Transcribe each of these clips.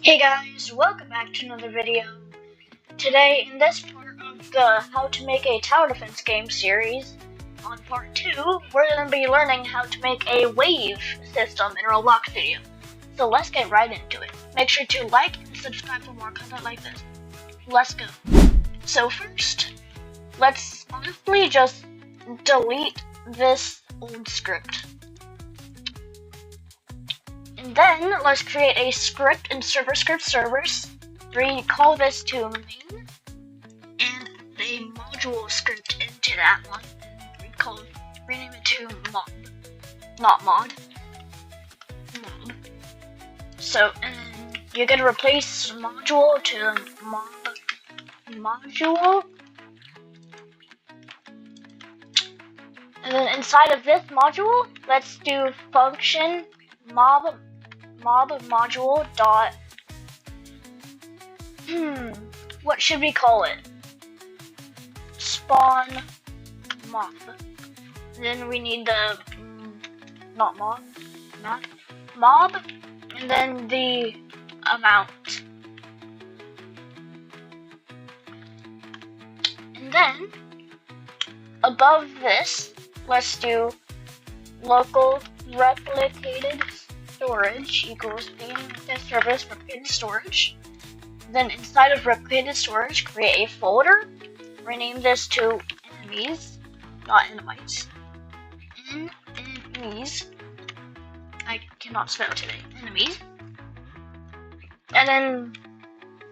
Hey guys, welcome back to another video. Today, in this part of the How to Make a Tower Defense game series, on part 2, we're going to be learning how to make a wave system in Roblox Studio. So let's get right into it. Make sure to like and subscribe for more content like this. Let's go. So first, let's honestly just delete this old script. And then let's create a script in servers. We call this to main and a module script into that one. Rename it to mob, not mod. Mob. So and you're gonna replace module to module. And then inside of this module, let's do function mob module dot what should we call it? Spawn mob. Then we need the mob, and then the amount. And then above this, let's do local replicated storage equals being the service replicated storage. Then inside of replicated storage, create a folder. Rename this to enemies, not enemies. Enemies. I cannot spell today. Enemies. And then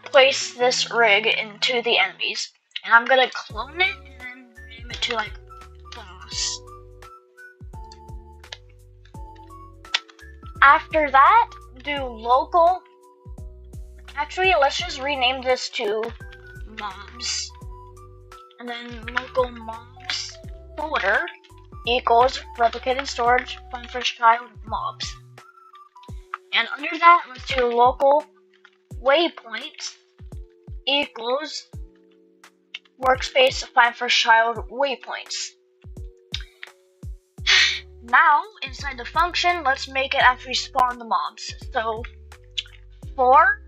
place this rig into the enemies. And I'm gonna clone it and then rename it to like boss. After that, do local. Actually, let's just rename this to mobs. And then local mobs folder equals replicated storage find first child mobs. And under that, let's do local waypoints equals workspace find first child waypoints. Now, inside the function, let's make it actually spawn the mobs. So, for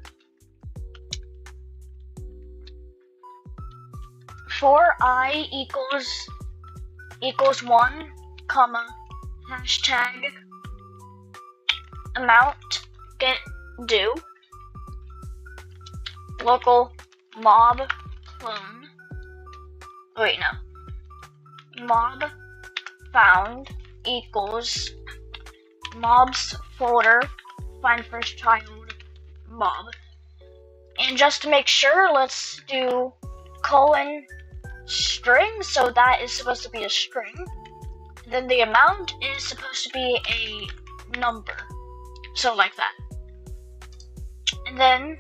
I equals 1, comma, hashtag amount get do, local mob clone, mob found equals mobs folder find first child mob. And just to make sure, let's do colon string, so that is supposed to be a string. Then the amount is supposed to be a number, so like that. And then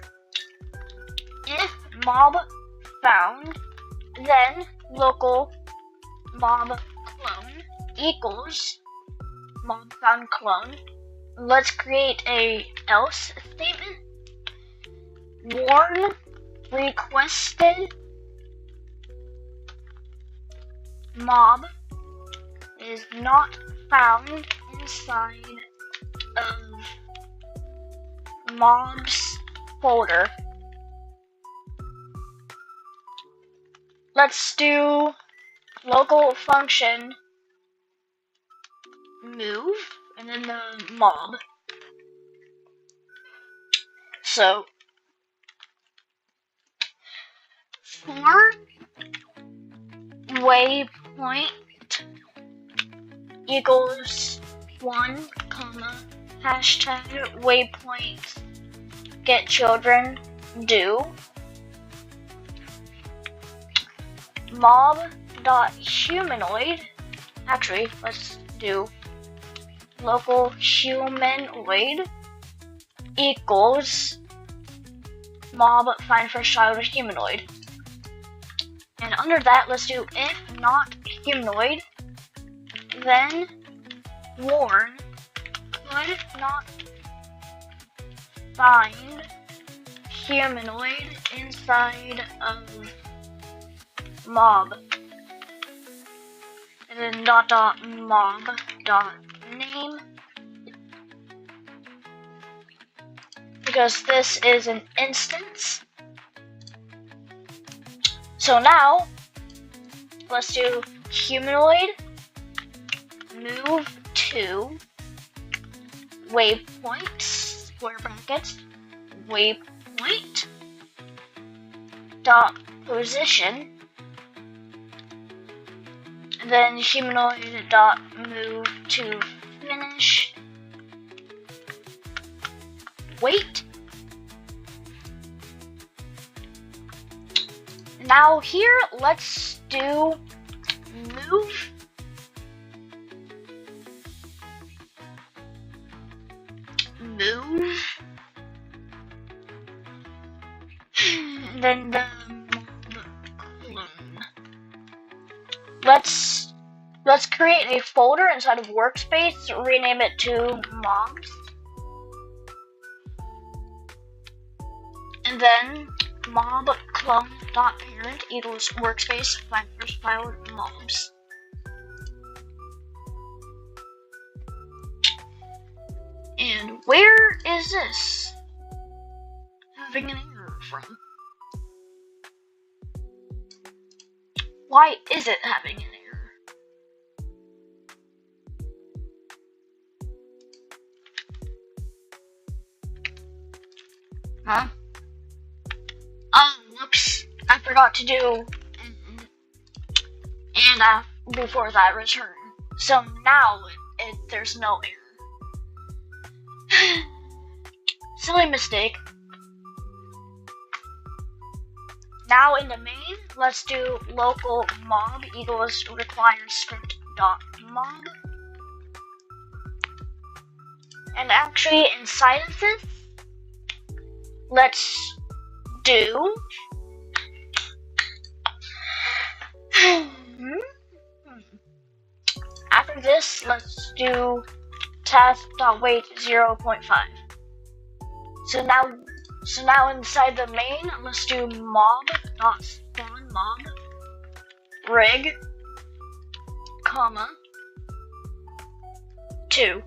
if mob found, then local mob clone equals mob found clone. Let's create a else statement. Warn requested mob is not found inside of mobs folder. Let's do local function move and then the mob. So for waypoint equals 1, comma, hashtag waypoint get children do mob dot humanoid. Actually, let's do local humanoid equals mob find first child of humanoid. And under that, let's do if not humanoid, then warn could not find humanoid inside of mob. And then mob name because this is an instance. So now, let's do humanoid move to waypoint, square brackets, waypoint dot position, and then humanoid dot move to finish wait. Now here, let's do move then the let's create a folder inside of workspace, rename it to mobs, and then mob clone dot parent equals workspace first file mobs. And where is this having an error from? Why is it having an error? Huh? Oh, whoops. I forgot to do and before that return. So now there's no error. Silly mistake. Now in the main, let's do local mob equals required script dot mob. And actually inside of this, let's do after this, let's do task.wait 0.5. So now inside the main, let's do mob.spawn mob rig, comma 2.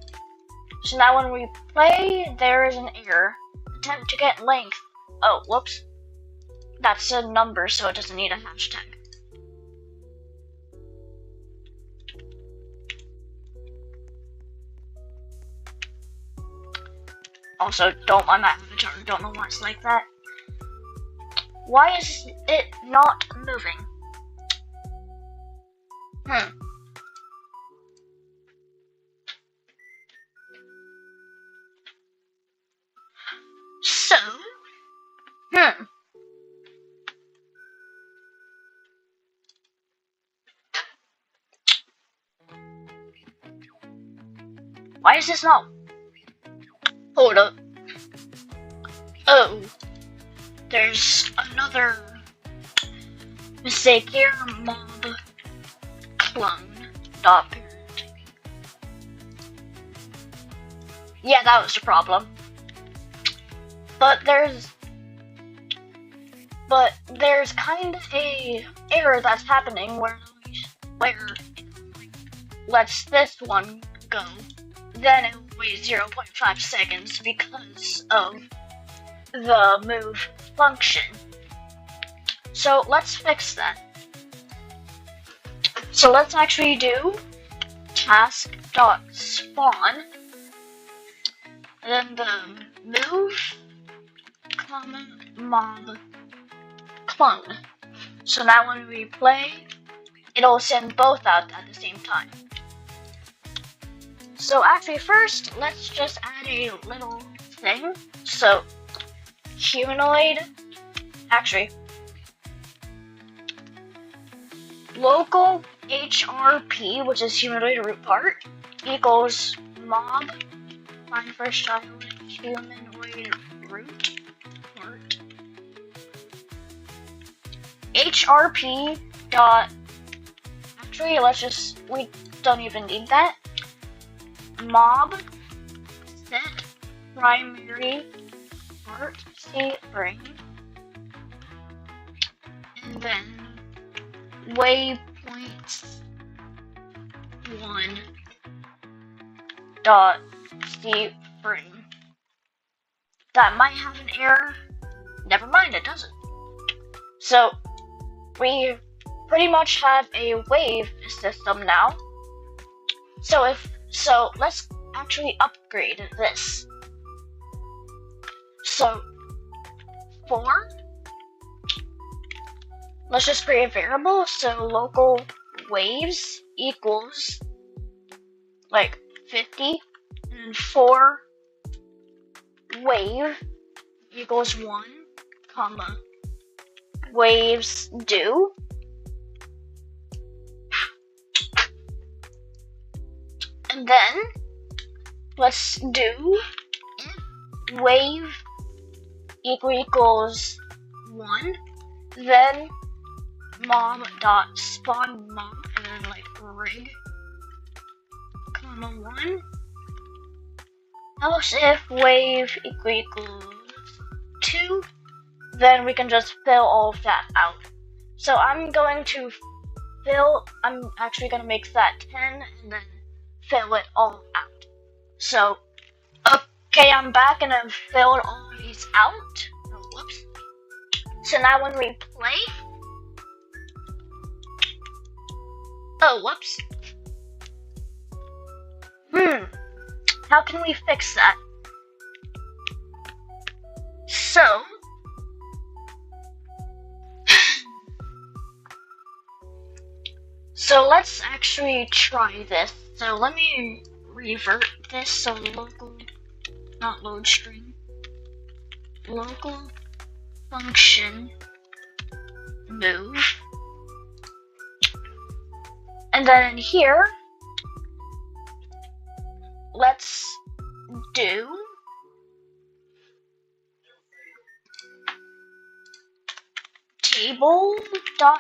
So now when we play, there is an error. Attempt to get length. Oh, whoops. That's a number, so it doesn't need a hashtag. Also, don't mind my avatar, don't know why it's like that. Why is it not moving? So, why is this not? Hold up. Oh, there's another mistake here. Mob clone dot parent. Yeah, that was the problem. But there's kind of a error that's happening where lets this one go, then it wait 0.5 seconds because of the move function. So let's fix that. So let's actually do task.spawn, and then the move, comma, mob, clone. So now when we play, it'll send both out at the same time. So actually first, let's just add a little thing. So humanoid, actually, local HRP, which is humanoid root part, equals mob, find first child, humanoid root part, HRP dot, actually we don't even need that, mob set primary part C-frame, and then waypoints 1 dot C-frame. that might have an error. Never mind, it doesn't. So we pretty much have a wave system now. So let's actually upgrade this. So let's just create a variable. So local waves equals like 50, and for wave equals 1, comma waves do. And then let's do if wave equals 1, then mom.spawn mom, and then like rig, comma 1. Else if wave equals 2, then we can just fill all of that out. So I'm actually going to make that 10 and then fill it all out. So, okay, I'm back and I've filled all these out. Oh, whoops. So now when we play, oh, whoops. How can we fix that? So let's actually try this. So let me revert this. So local, not load string, local function move. And then here, let's do table.insert,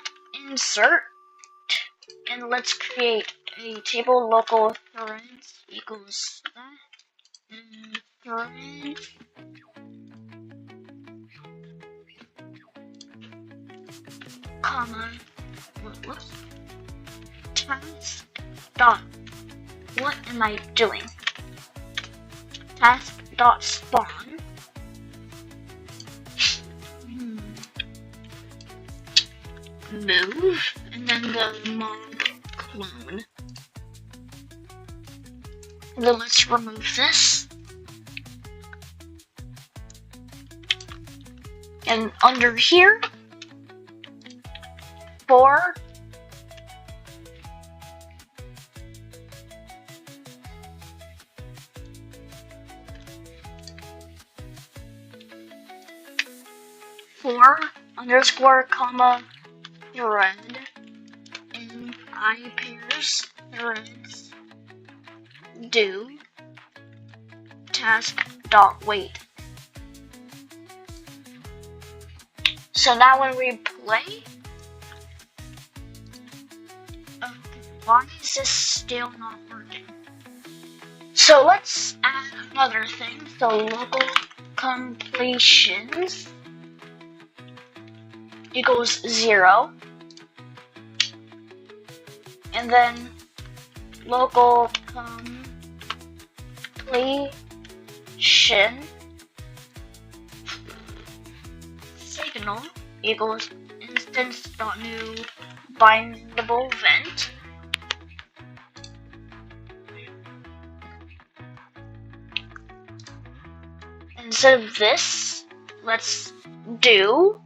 and let's create a table local threads equals that, and threads comma whoops, task dot, what am I doing? Task dot spawn move, and then the mob clone. And then let's remove this. And under here, for underscore comma thread in I pairs threads do task dot wait. So now when we play, why is this still not working? So let's add another thing. So local completions equals 0, and then local completion signal equals instance.new bindable event. Instead of this, let's do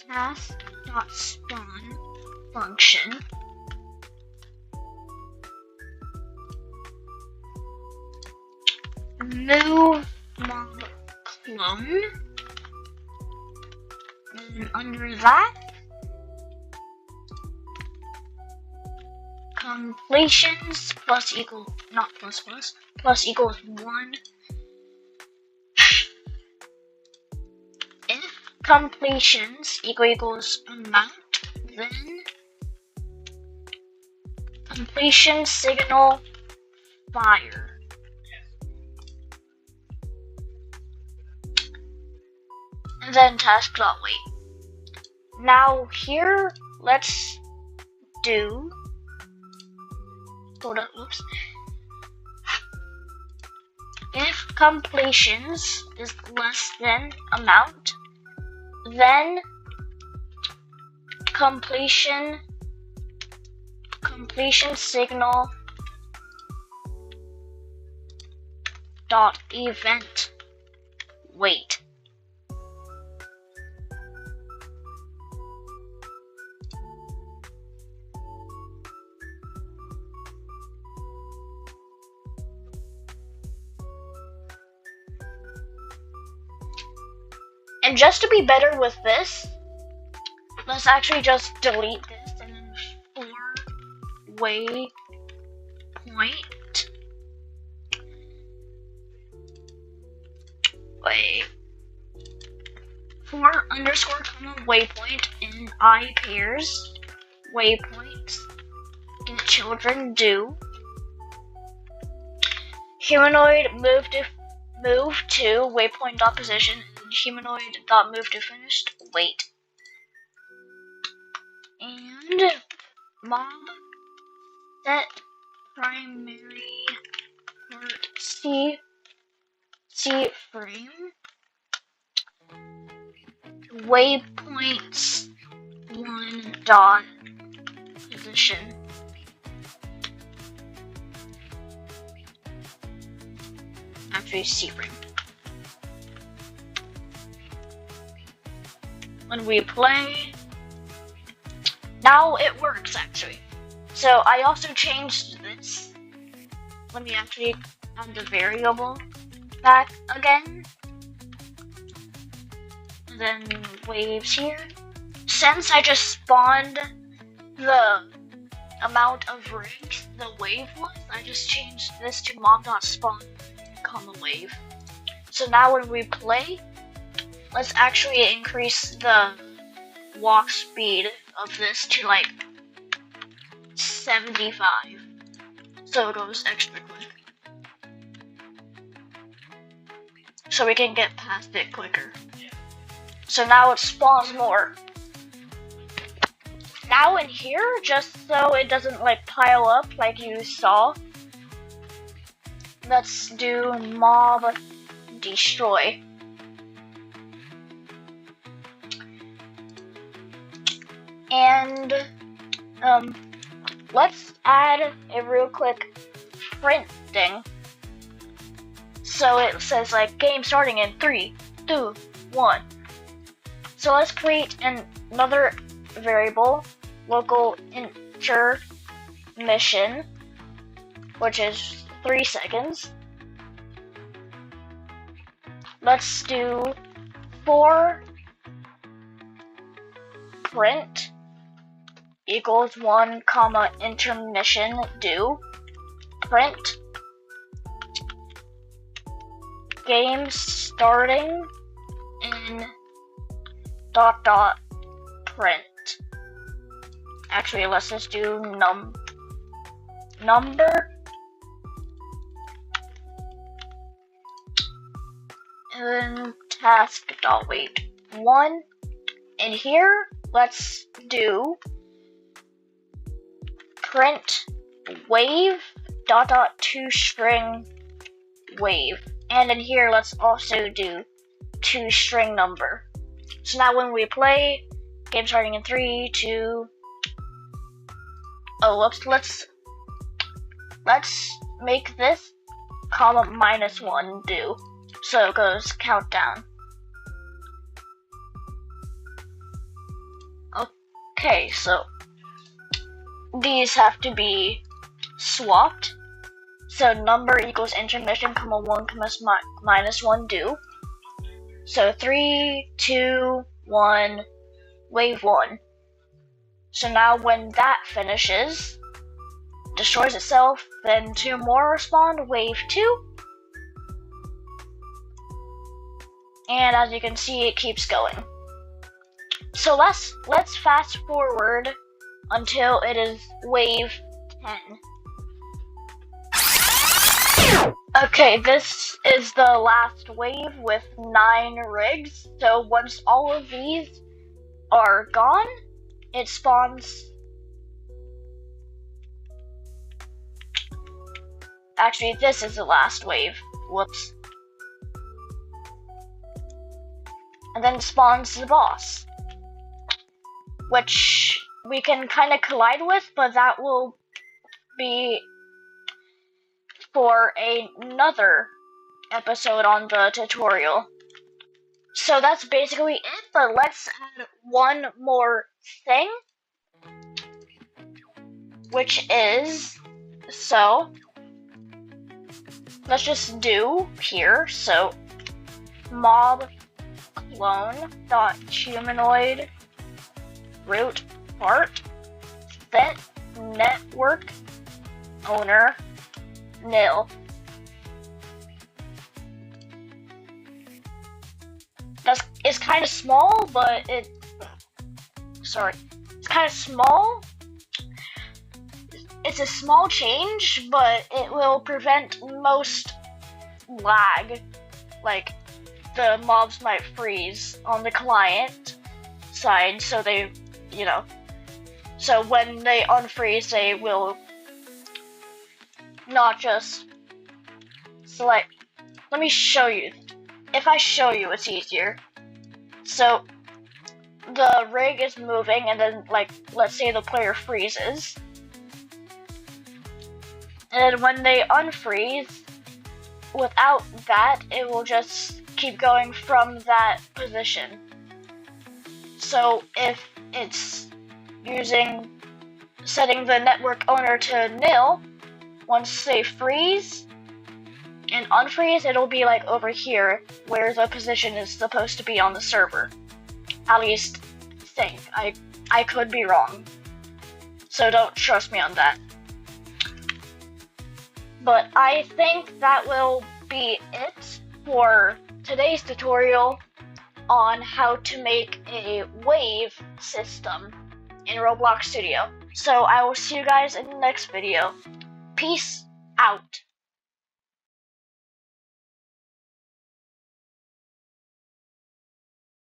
task.spawn function move mob clone, and under that completions plus equal, not plus plus, plus equals 1. If completions equals amount, then completion signal fire. And then task.wait. Now here, let's do, hold up, whoops. If completions is less than amount, then completion signal dot event wait. And just to be better with this, let's actually just delete this and then for waypoint for underscore comma waypoint in I pairs waypoints get children do humanoid move to waypoint dot position and humanoid dot move to finished wait. And mob set primary part C frame waypoints 1 dot position. Actually, C frame. When we play, now it works actually. So I also changed this when we actually add the variable back again. And then waves here. Since I just spawned the amount of rigs the wave was, I just changed this to mom.spawn, comma wave. So now when we play, let's actually increase the walk speed of this to like 75, so it goes extra quick, so we can get past it quicker. So now it spawns more. Now in here, just so it doesn't like pile up like you saw, let's do mob destroy. And let's add a real quick print thing. So it says like game starting in 3, 2, 1. So let's create another variable, local intermission, which is 3 seconds. Let's do for print equals 1 comma intermission do print game starting in dot dot print. Actually, let's just do number and then task dot wait 1. And here let's do print wave dot dot toString wave, and in here let's also do toString number. So now when we play, game starting in 3, 2. Oh, whoops. Let's make this comma -1 do, so it goes countdown. Okay, so these have to be swapped. So number equals intermission, comma 1, comma -1 do. So 3, 2, 1, wave 1. So now when that finishes, destroys itself, then 2 more respawn, wave 2. And as you can see, it keeps going. So let's fast forward until it is wave 10. Okay, this is the last wave with 9 rigs. So once all of these are gone, it spawns. Actually, this is the last wave. Whoops. and then spawns the boss, which we can kind of collide with, but that will be for another episode on the tutorial. So that's basically it, but let's add one more thing, which is, so let's just do here, so mob clone dot humanoid root part set network owner nil. It's kind of small, but it's kind of small. It's a small change, but it will prevent most lag. Like, the mobs might freeze on the client side, so they, so when they unfreeze, they will not just select. Let me show you. If I show you, it's easier. So the rig is moving, and then, like, let's say the player freezes, and then when they unfreeze, without that, it will just keep going from that position. So if it's setting the network owner to nil, once they freeze and unfreeze, it'll be like over here where the position is supposed to be on the server. At least think. I could be wrong, so don't trust me on that. But I think that will be it for today's tutorial on how to make a wave system in Roblox Studio. So I will see you guys in the next video. Peace out.